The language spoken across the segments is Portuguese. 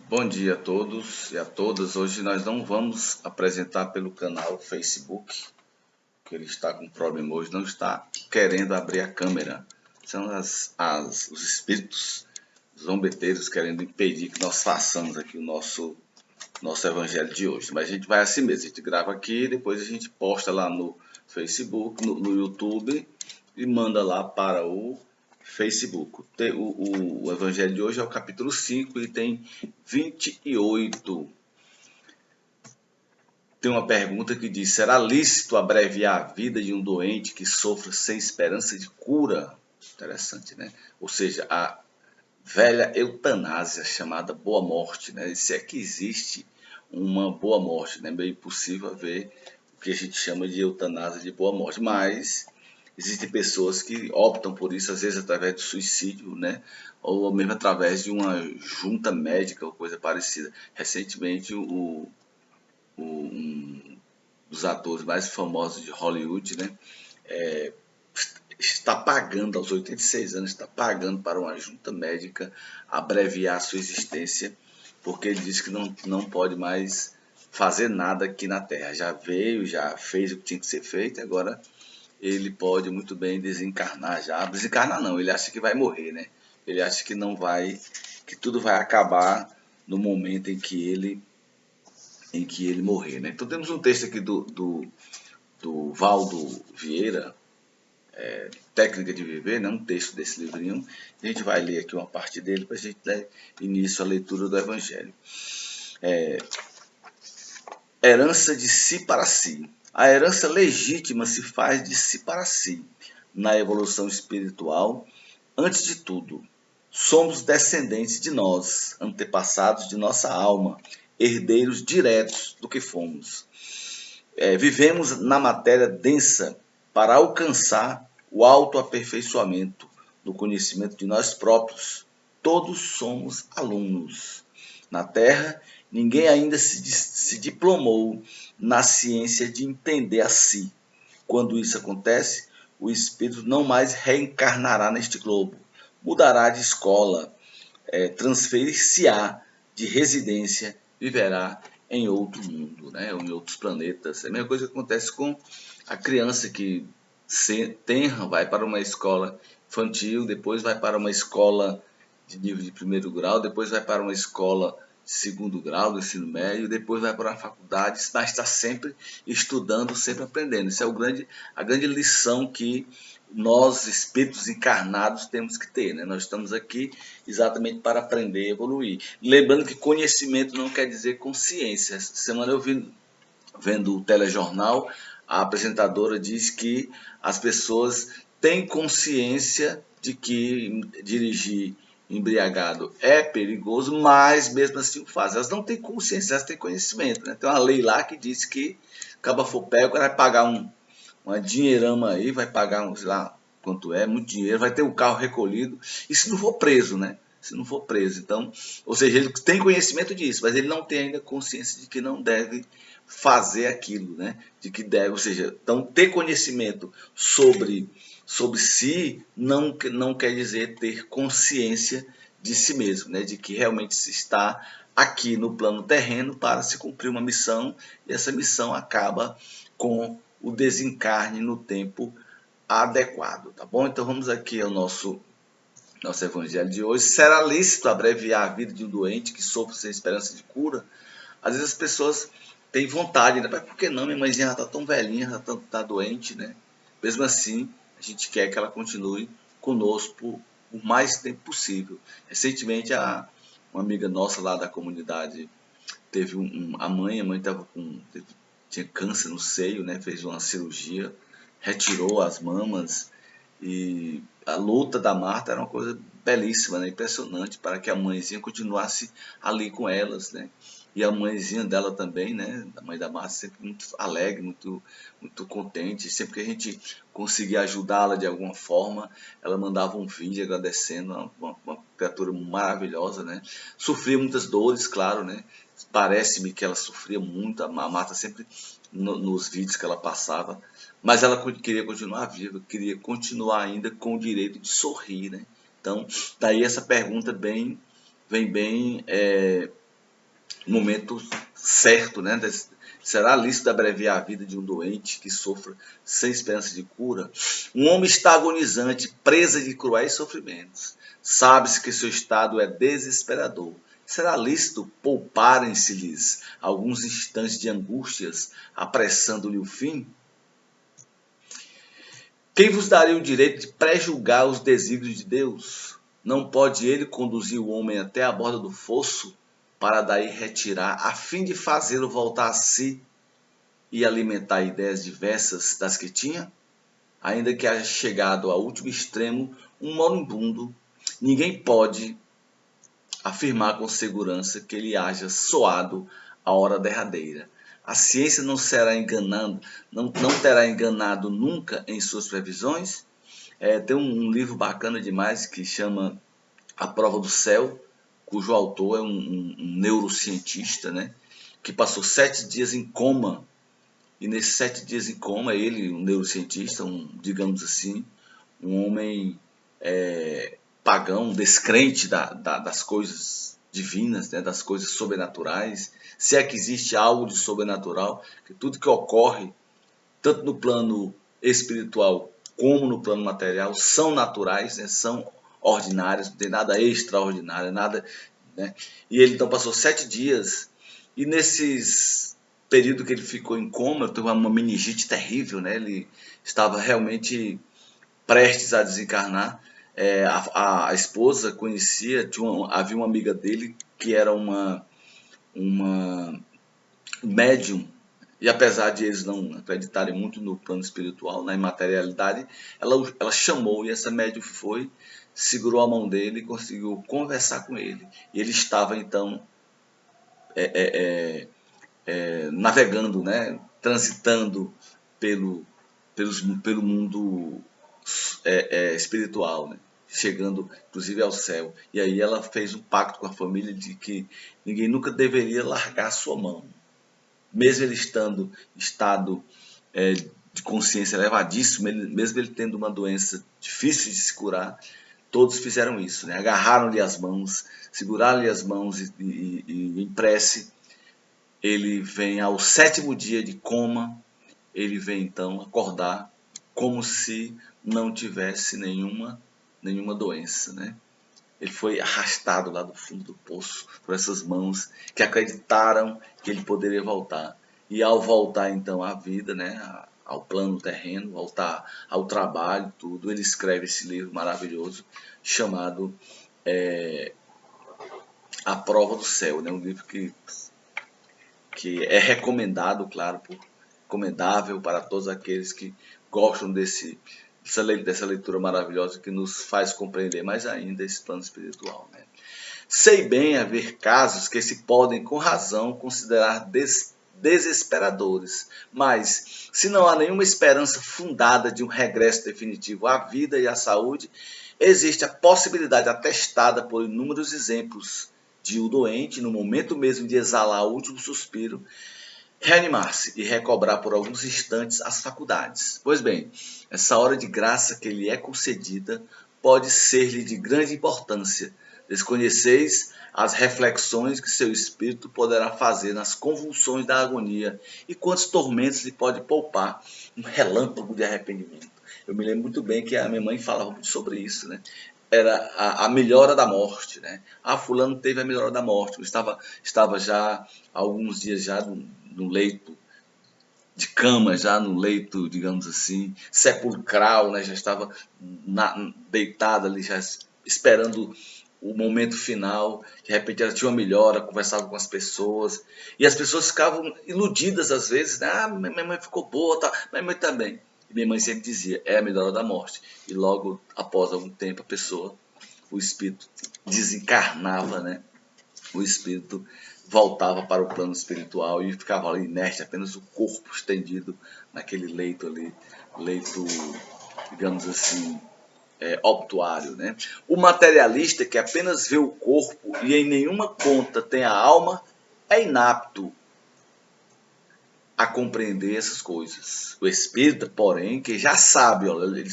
Bom dia a todos e a todas. Hoje nós não vamos apresentar pelo canal Facebook, que ele está com problema hoje, não está querendo abrir a câmera. São os espíritos zombeteiros querendo impedir que nós façamos aqui o nosso evangelho de hoje. Mas a gente vai assim mesmo, a gente grava aqui, depois a gente posta lá no Facebook, no YouTube e manda lá para o Facebook. O evangelho de hoje é o capítulo 5 e tem 28. Tem uma pergunta que diz: será lícito abreviar a vida de um doente que sofre sem esperança de cura? Interessante, né? Ou seja, a velha eutanásia chamada boa morte, né? Se é que existe uma boa morte, né? Meio impossível haver o que a gente chama de eutanásia de boa morte, mas existem pessoas que optam por isso, às vezes através do suicídio, né? Ou mesmo através de uma junta médica ou coisa parecida. Recentemente, um dos atores mais famosos de Hollywood, né? Está pagando, aos 86 anos, está pagando para uma junta médica abreviar a sua existência, porque ele diz que não pode mais fazer nada aqui na Terra. Já veio, já fez o que tinha que ser feito, agora ele pode muito bem desencarnar já. Desencarnar não, ele acha que vai morrer, né? Ele acha que não vai, que tudo vai acabar no momento em que ele morrer, né? Então temos um texto aqui do Valdo Vieira, Técnica de Viver, né? Um texto desse livrinho. A gente vai ler aqui uma parte dele para a gente dar início à leitura do Evangelho. Herança de si para si. A herança legítima se faz de si para si. Na evolução espiritual, antes de tudo, somos descendentes de nós, antepassados de nossa alma, herdeiros diretos do que fomos. Vivemos na matéria densa para alcançar o autoaperfeiçoamento do conhecimento de nós próprios. Todos somos alunos. Na Terra, ninguém ainda se diplomou na ciência de entender a si. Quando isso acontece, o espírito não mais reencarnará neste globo, mudará de escola, transferir-se-á de residência, viverá em outro mundo, né? Ou em outros planetas. É a mesma coisa que acontece com a criança que tenra, vai para uma escola infantil, depois vai para uma escola de nível de primeiro grau, depois vai para uma escola de segundo grau, do ensino médio, depois vai para a faculdade, mas está sempre estudando, sempre aprendendo. Isso é a grande lição que nós, espíritos encarnados, temos que ter, né? Nós estamos aqui exatamente para aprender e evoluir. Lembrando que conhecimento não quer dizer consciência. Essa semana eu vi, vendo o telejornal, a apresentadora diz que as pessoas têm consciência de que dirigir embriagado é perigoso, mas mesmo assim o fazem. Elas não têm consciência, elas têm conhecimento, né? Tem uma lei lá que diz que acaba for pego, vai pagar uma dinheirama aí, vai pagar, sei lá quanto é, muito dinheiro, vai ter o carro recolhido, e se não for preso, né? Se não for preso. Então, ou seja, ele tem conhecimento disso, mas ele não tem ainda consciência de que não deve fazer aquilo, né? De que deve, ou seja, então ter conhecimento sobre si não quer dizer ter consciência de si mesmo, né? De que realmente se está aqui no plano terreno para se cumprir uma missão, e essa missão acaba com o desencarne no tempo adequado, tá bom? Então vamos aqui ao nosso evangelho de hoje. Será lícito abreviar a vida de um doente que sofre sem esperança de cura? Às vezes as pessoas têm vontade, né? Mas por que não? Minha mãezinha já está tão velhinha, já está doente, né? Mesmo assim, a gente quer que ela continue conosco por mais tempo possível. Recentemente, uma amiga nossa lá da comunidade teve a mãe tinha câncer no seio, né? Fez uma cirurgia, retirou as mamas, e a luta da Marta era uma coisa belíssima, né? Impressionante, para que a mãezinha continuasse ali com elas, né? E a mãezinha dela também, né? A mãe da Marta sempre muito alegre, muito contente. Sempre que a gente conseguia ajudá-la de alguma forma, ela mandava um vídeo agradecendo, uma criatura maravilhosa, né? Sofria muitas dores, claro, né? Parece-me que ela sofria muito, a Marta sempre nos vídeos que ela passava, mas ela queria continuar viva, queria continuar ainda com o direito de sorrir, né? Então, daí essa pergunta vem bem no momento certo, né? Será lícito abreviar a vida de um doente que sofra sem esperança de cura? Um homem está agonizante, presa de cruéis sofrimentos. Sabe-se que seu estado é desesperador. Será lícito pouparem-se-lhes alguns instantes de angústias, apressando-lhe o fim? Quem vos daria o direito de pré-julgar os desígnios de Deus? Não pode ele conduzir o homem até a borda do fosso, para daí retirar, a fim de fazê-lo voltar a si e alimentar ideias diversas das que tinha? Ainda que haja chegado ao último extremo um moribundo, ninguém pode afirmar com segurança que ele haja soado a hora derradeira. A ciência não será enganando, não terá enganado nunca em suas previsões. Tem um livro bacana demais que chama A Prova do Céu, cujo autor é um neurocientista, né, que passou 7 dias em coma. E nesses 7 dias em coma, ele, um neurocientista, digamos assim, um homem pagão, descrente das coisas divinas, né, das coisas sobrenaturais, se é que existe algo de sobrenatural, que tudo que ocorre, tanto no plano espiritual como no plano material, são naturais, né, são ordinários, não tem nada extraordinário, nada, né? E ele então passou 7 dias, e nesses período que ele ficou em coma, teve uma meningite terrível, né? Ele estava realmente prestes a desencarnar. A esposa conhecia, havia uma amiga dele que era uma médium, e apesar de eles não acreditarem muito no plano espiritual, na imaterialidade, ela chamou, e essa médium foi, segurou a mão dele e conseguiu conversar com ele. E ele estava então navegando, né, transitando pelo mundo espiritual, né, chegando inclusive ao céu. E aí ela fez um pacto com a família de que ninguém nunca deveria largar a sua mão, mesmo ele estando em estado de consciência elevadíssimo, mesmo ele tendo uma doença difícil de se curar. Todos fizeram isso, né? Agarraram-lhe as mãos, seguraram-lhe as mãos e em prece. Ele vem ao 7º dia de coma, ele vem então acordar como se não tivesse nenhuma doença, né? Ele foi arrastado lá do fundo do poço por essas mãos que acreditaram que ele poderia voltar. E ao voltar então à vida, né, ao plano terreno, voltar ao trabalho, tudo, ele escreve esse livro maravilhoso chamado A Prova do Céu, né? Um livro que é recomendado, claro, recomendável para todos aqueles que gostam dessa leitura maravilhosa que nos faz compreender mais ainda esse plano espiritual, né? Sei bem haver casos que se podem com razão considerar desesperadores, mas se não há nenhuma esperança fundada de um regresso definitivo à vida e à saúde, existe a possibilidade atestada por inúmeros exemplos de o doente, no momento mesmo de exalar o último suspiro, reanimar-se e recobrar por alguns instantes as faculdades. Pois bem, essa hora de graça que lhe é concedida pode ser-lhe de grande importância. Desconheceis as reflexões que seu espírito poderá fazer nas convulsões da agonia e quantos tormentos lhe pode poupar um relâmpago de arrependimento. Eu me lembro muito bem que a minha mãe falava muito sobre isso, né? Era a melhora da morte, né? Fulano teve a melhora da morte. Eu estava já há alguns dias já no leito de cama, já no leito, digamos assim, sepulcral, né? Já estava deitado ali, já esperando o momento final. De repente ela tinha uma melhora, conversava com as pessoas, e as pessoas ficavam iludidas às vezes, né? Minha mãe ficou boa, tá? Minha mãe também. E minha mãe sempre dizia, é a melhora da morte. E logo após algum tempo o espírito desencarnava, né? O espírito voltava para o plano espiritual e ficava ali inerte, apenas o corpo estendido naquele leito ali, leito, digamos assim, obtuário, né? O materialista que apenas vê o corpo e em nenhuma conta tem a alma é inapto a compreender essas coisas. O espírita, porém, que já sabe, olha,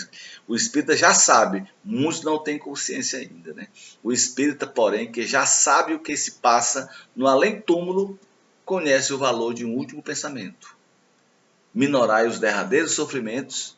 o espírita já sabe, muitos não têm consciência ainda, né? O espírita, porém, que já sabe o que se passa no além-túmulo, conhece o valor de um último pensamento. Minorai os derradeiros sofrimentos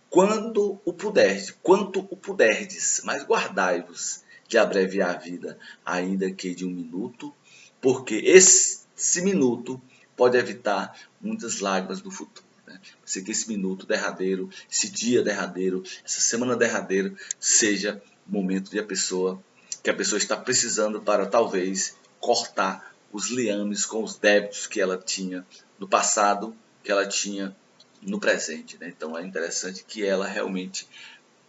quanto o puderdes, mas guardai-vos de abreviar a vida, ainda que de um minuto, porque esse minuto pode evitar muitas lágrimas do futuro. Né? Sei que esse minuto derradeiro, esse dia derradeiro, essa semana derradeira, seja o momento que a pessoa está precisando para talvez cortar os liames com os débitos que ela tinha no passado, que ela tinha no presente. Né? Então é interessante que ela realmente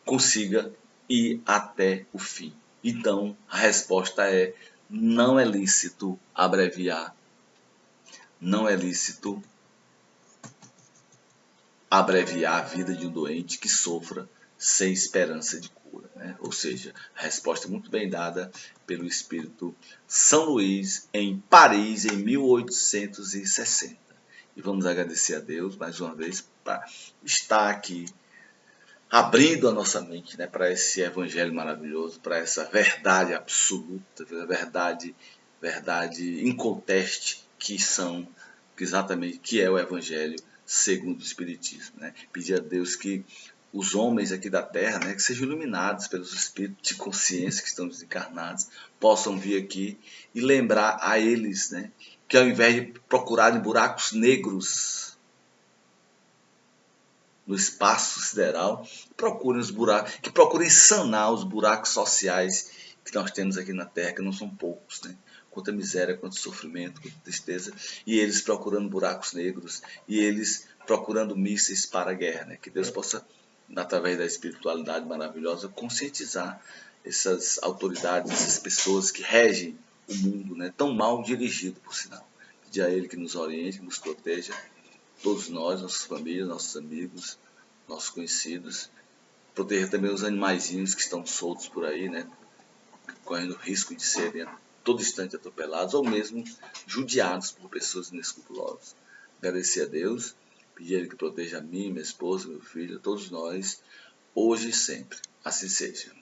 consiga ir até o fim. Então a resposta é: não é lícito abreviar, não é lícito abreviar a vida de um doente que sofra sem esperança de cura. Né? Ou seja, a resposta é muito bem dada pelo espírito São Luís em Paris em 1860. E vamos agradecer a Deus mais uma vez por estar aqui abrindo a nossa mente, né, para esse evangelho maravilhoso, para essa verdade absoluta, verdade inconteste que é o evangelho segundo o espiritismo, né? Pedir a Deus que os homens aqui da Terra, né, que sejam iluminados pelos espíritos de consciência que estão desencarnados, possam vir aqui e lembrar a eles, né, que ao invés de procurarem buracos negros no espaço sideral, que procurem sanar os buracos sociais que nós temos aqui na Terra, que não são poucos, né? Quanta miséria, quanto sofrimento, quanta tristeza, e eles procurando buracos negros, e eles procurando mísseis para a guerra, né? Que Deus possa, através da espiritualidade maravilhosa, conscientizar essas autoridades, essas pessoas que regem o mundo, né? Tão mal dirigido, por sinal. Pedir a Ele que nos oriente, que nos proteja, todos nós, nossas famílias, nossos amigos, nossos conhecidos, proteger também os animaizinhos que estão soltos por aí, né, correndo risco de serem a todo instante atropelados ou mesmo judiados por pessoas inescrupulosas. Agradecer a Deus, pedir a Ele que proteja a mim, minha esposa, meu filho, a todos nós, hoje e sempre. Assim seja.